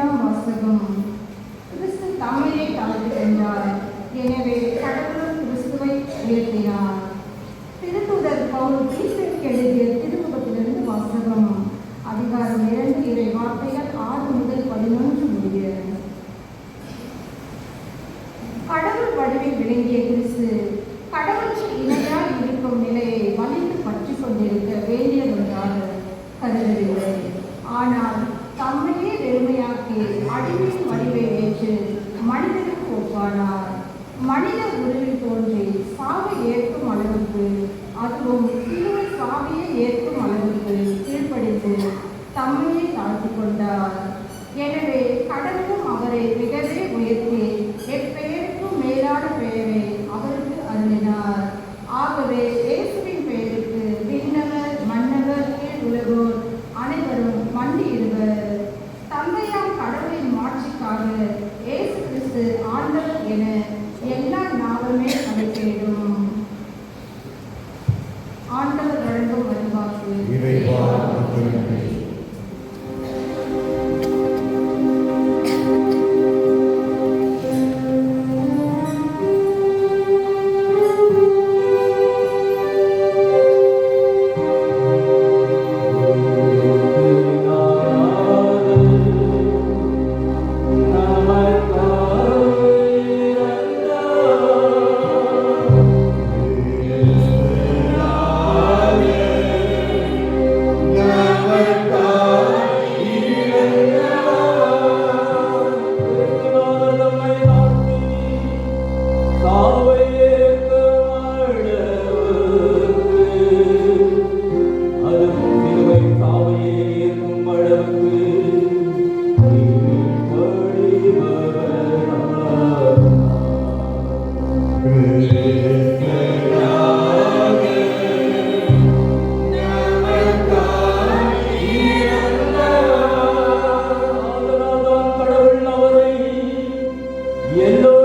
முதலாம் வாசகம். கிறிஸ்து தம்மையே தாழ்த்தி கொண்டார், எனவே கடவுளும் கிறிஸ்துவை உயர்த்தினார். திருத்தூதர் பவுல் தீத்துக்கு எழுதிய திருமுகத்திலிருந்து வாசகம். அதிகாரம் 2 இறை வார்த்தைகள் 6 முதல் 11 முடிய. கடவுள் வடிவில் விளங்கிய கிறிஸ்து கடவுளுக்கு இணையாய் இருக்கும் நிலையை வலிந்து பற்றி கொண்டிருக்க வேண்டியவர்களாக கருதவில்லை. ஆனால் தம்மையே வெறுமையாக்கி அடிமையின் வடிவை ஏற்று மனிதனுக்கு ஒப்பானார். மனித உருவில் தோன்றி சாவை ஏற்கும் அளவுக்கு, அதுவும் சிலுவை சாவியை ஏற்கும் அளவுக்கு கீழ்ப்படித்து தம்மையே தாழ்த்தி கொண்டார். எனவே கடவுளும் அவரை மிகவே உயர்த்தி எப்பெயருக்கும் மேலான பெயரை அவருக்கு அருளினார். ஆகவே இயேசுவின் பெயருக்கு விண்ணவர் மன்னவர் கீழ் உலகோர் அனைவரும் மண்டியிடுவர். தந்தையாம் கடவுளின் மாட்சிக்காக இயேசு கிறிஸ்து ஆண்டவர் என எல்லா நாளுமே அழைக்கப்படும். ஆண்டவர் வழங்கும் வருவாக்கு. Yellow